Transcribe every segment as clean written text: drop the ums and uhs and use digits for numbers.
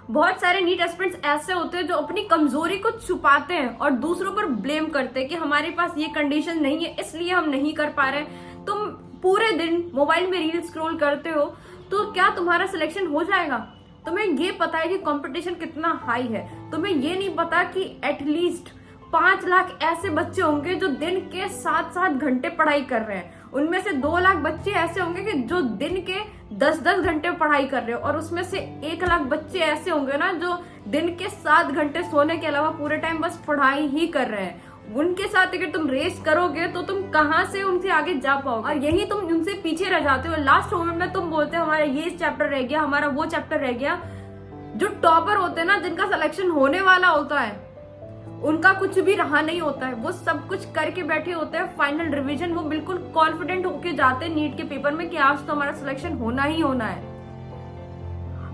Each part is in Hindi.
बहुत सारे नीट एस्पिरेंट्स ऐसे होते हैं जो अपनी कमजोरी को छुपाते हैं और दूसरों पर ब्लेम करते हैं कि हमारे पास ये कंडीशन नहीं है इसलिए हम नहीं कर पा रहे हैं। तुम पूरे दिन मोबाइल में रील स्क्रॉल करते हो तो क्या तुम्हारा सिलेक्शन हो जाएगा? तुम्हें ये पता है कि कंपटीशन कितना हाई है, तुम्हें ये नहीं पता कि एटलीस्ट 5 लाख ऐसे बच्चे होंगे जो दिन के 7-7 घंटे पढ़ाई कर रहे हैं। उनमें से 2 लाख बच्चे ऐसे होंगे कि जो दिन के 10-10 घंटे पढ़ाई कर रहे हो, और उसमें से 1 लाख बच्चे ऐसे होंगे ना जो दिन के 7 घंटे सोने के अलावा पूरे टाइम बस पढ़ाई ही कर रहे हैं। उनके साथ अगर तुम रेस करोगे तो तुम कहाँ से उनसे आगे जा पाओगे, और यही तुम उनसे पीछे रह जाते हो। लास्ट मोमेंट में तुम बोलते हो हमारा ये चैप्टर रह गया, हमारा वो चैप्टर रह गया। जो टॉपर होते हैं ना, जिनका सिलेक्शन होने वाला होता है, उनका कुछ भी रहा नहीं होता है। वो सब कुछ करके बैठे होते हैं। फाइनल रिवीजन वो बिल्कुल कॉन्फिडेंट होके जाते हैं नीट के पेपर में कि आज तो हमारा सिलेक्शन होना ही होना है।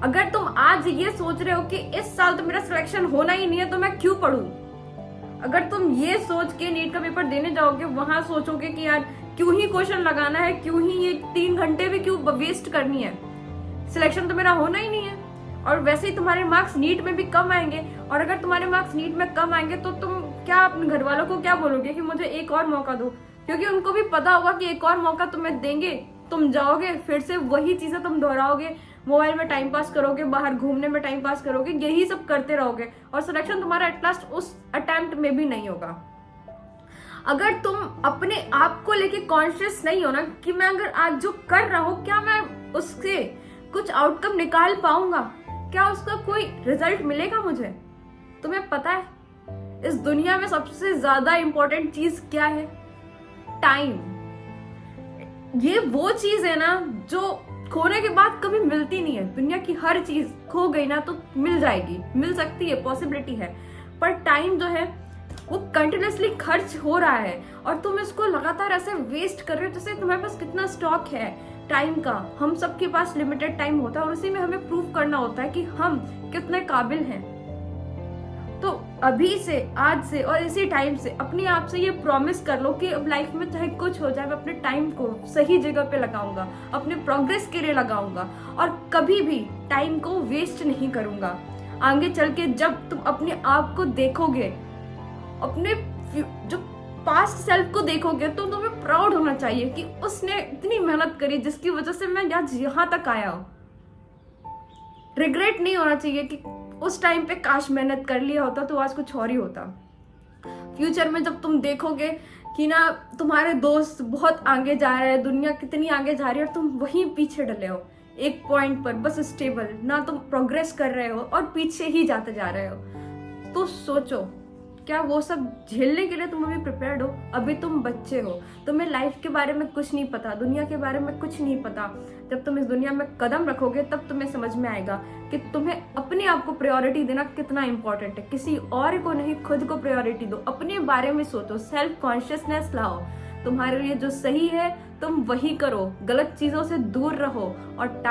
अगर तुम आज ये सोच रहे हो कि इस साल तो मेरा सिलेक्शन होना ही नहीं है तो मैं क्यों पढ़ूं, अगर तुम ये सोच के नीट का पेपर देने जाओगे, वहां सोचोगे कि यार क्यों ही क्वेश्चन लगाना है, क्यों ही ये 3 घंटे भी क्यों वेस्ट करनी है, सिलेक्शन तो मेरा होना ही नहीं है। और वैसे ही तुम्हारे मार्क्स नीट में भी कम आएंगे, और अगर तुम्हारे मार्क्स नीट में कम आएंगे तो तुम क्या अपने घर वालों को क्या बोलोगे कि मुझे एक और मौका दो, क्योंकि उनको भी पता होगा कि एक और मौका तुम्हें देंगे, तुम जाओगे फिर से वही चीजें तुम दोहराओगे, मोबाइल में टाइम पास करोगे, बाहर घूमने में टाइम पास करोगे, यही सब करते रहोगे और सिलेक्शन तुम्हारा एट लास्ट उस अटेम्प्ट में भी नहीं होगा। अगर तुम अपने आप को लेके कॉन्शियस नहीं हो ना कि मैं अगर आज जो कर रहा हूं क्या मैं उससे कुछ आउटकम निकाल पाऊंगा, क्या उसका कोई रिजल्ट मिलेगा मुझे। तुम्हें पता है इस दुनिया में सबसे ज्यादा इंपॉर्टेंट चीज क्या है? टाइम। ये वो चीज है ना जो खोने के बाद कभी मिलती नहीं है। दुनिया की हर चीज खो गई ना तो मिल जाएगी, मिल सकती है, पॉसिबिलिटी है, पर टाइम जो है वो कंटिन्यूसली खर्च हो रहा है और तुम इसको लगातार ऐसे वेस्ट कर रहे हो जैसे तुम्हारे पास कितना स्टॉक है टाइम का। हम सबके पास लिमिटेड टाइम होता है और उसी में हमें प्रूव करना होता है कि हम कितने काबिल हैं। तो अभी से, आज से और इसी टाइम से अपने आप से ये प्रॉमिस कर लो कि अब लाइफ में चाहे कुछ हो जाए मैं अपने टाइम को सही जगह पे लगाऊंगा, अपने प्रोग्रेस के लिए लगाऊंगा और कभी भी टाइम को वेस्ट नहीं करूंगा। आगे चल के जब तुम अपने आप को देखोगे, अपने जो पास्ट सेल्फ को देखोगे तो तुम्हें प्राउड होना चाहिए कि उसने इतनी मेहनत करी जिसकी वजह से मैं आज यहाँ तक आया हूँ। रिग्रेट नहीं होना चाहिए कि उस टाइम पे काश मेहनत कर लिया होता तो आज कुछ और ही होता। फ्यूचर में जब तुम देखोगे कि ना तुम्हारे दोस्त बहुत आगे जा रहे हैं, दुनिया कितनी आगे जा रही है और तुम वहीं पीछे डले हो एक पॉइंट पर बस स्टेबल, ना तुम प्रोग्रेस कर रहे हो और पीछे ही जाते जा रहे हो, तो सोचो क्या वो सब झेलने के लिए तुम अभी प्रिपेयर्ड हो? अभी तुम बच्चे हो, तुम्हें लाइफ के बारे में कुछ नहीं पता, दुनिया के बारे में कुछ नहीं पता। जब तुम इस दुनिया में कदम रखोगे तब तुम्हें समझ में आएगा कि तुम्हें अपने आप को प्रायोरिटी देना कितना इंपॉर्टेंट है। किसी और को नहीं, खुद को प्रायोरिटी दो, अपने बारे में सोचो, सेल्फ कॉन्शियसनेस लाओ। तुम्हारे लिए जो सही है तुम वही करो, गलत चीजों से दूर रहो और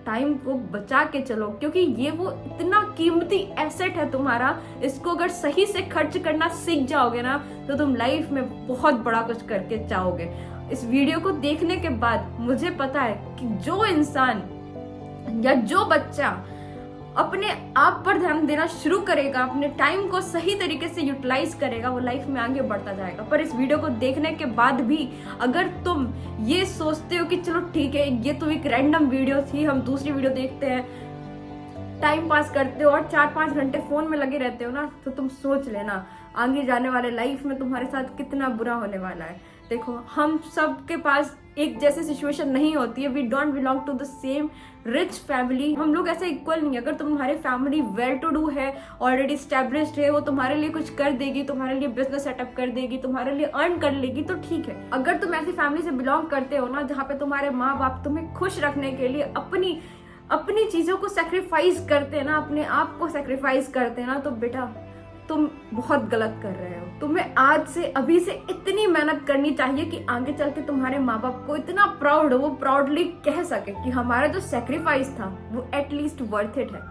टाइम को बचा के चलो, क्योंकि ये वो इतना कीमती एसेट है तुम्हारा। इसको अगर सही से खर्च करना सीख जाओगे ना तो तुम लाइफ में बहुत बड़ा कुछ करके जाओगे। इस वीडियो को देखने के बाद मुझे पता है कि जो इंसान या जो बच्चा अपने आप पर ध्यान देना शुरू करेगा, अपने टाइम को सही तरीके से यूटिलाइज करेगा, वो लाइफ में आगे बढ़ता जाएगा। पर इस वीडियो को देखने के बाद भी अगर तुम ये सोचते हो कि चलो ठीक है ये तो एक रैंडम वीडियो थी, हम दूसरी वीडियो देखते हैं, टाइम पास करते हो और 4-5 घंटे फोन में लगे रहते हो ना, तो तुम सोच लेना आगे जाने वाले लाइफ में तुम्हारे साथ कितना बुरा होने वाला है। देखो हम सब के पास एक जैसी सिचुएशन नहीं होती है। We don't belong to the same rich family, हम लोग ऐसे इक्वल नहीं है। अगर तुम्हारी फैमिली वेल टू डू है, ऑलरेडी स्टैब्लिश्ड है, वो तुम्हारे लिए कुछ कर देगी, तुम्हारे लिए बिजनेस सेटअप कर देगी, तुम्हारे लिए अर्न कर लेगी तो ठीक है। अगर तुम ऐसी फैमिली से बिलोंग करते हो ना जहाँ पे तुम्हारे माँ बाप तुम्हें खुश रखने के लिए अपनी चीजों को सेक्रीफाइस करते हैं ना, अपने आप को सेक्रीफाइस करते हैं ना, तो बेटा तुम बहुत गलत कर रहे हो। तुम्हें आज से, अभी से इतनी मेहनत करनी चाहिए कि आगे चल के तुम्हारे माँ बाप को इतना प्राउड हो, वो प्राउडली कह सके कि हमारा जो सेक्रीफाइस था वो एटलीस्ट वर्थ इट है।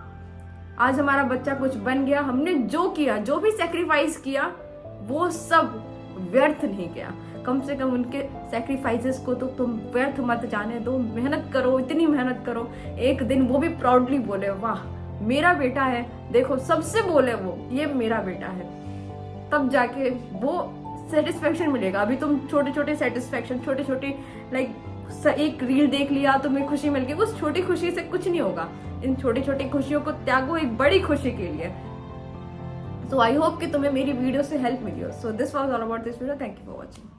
आज हमारा बच्चा कुछ बन गया, हमने जो किया, जो भी सेक्रीफाइस किया वो सब व्यर्थ नहीं गया। कम से कम उनके सेक्रीफाइसेस को तो तुम व्यर्थ मत जाने दो। मेहनत करो, इतनी मेहनत करो, एक दिन वो भी प्राउडली बोले वाह मेरा बेटा है, देखो सबसे बोले वो ये मेरा बेटा है, तब जाके वो सेटिस्फेक्शन मिलेगा। अभी तुम छोटे छोटे सेटिस्फेक्शन, छोटे छोटे लाइक एक रील देख लिया तुम्हें खुशी मिल गई, उस छोटी खुशी से कुछ नहीं होगा। इन छोटी छोटी खुशियों को त्यागो एक बड़ी खुशी के लिए। सो आई होप कि तुम्हें मेरी वीडियो से हेल्प मिली हो। So this was all about this video. Thank you for watching.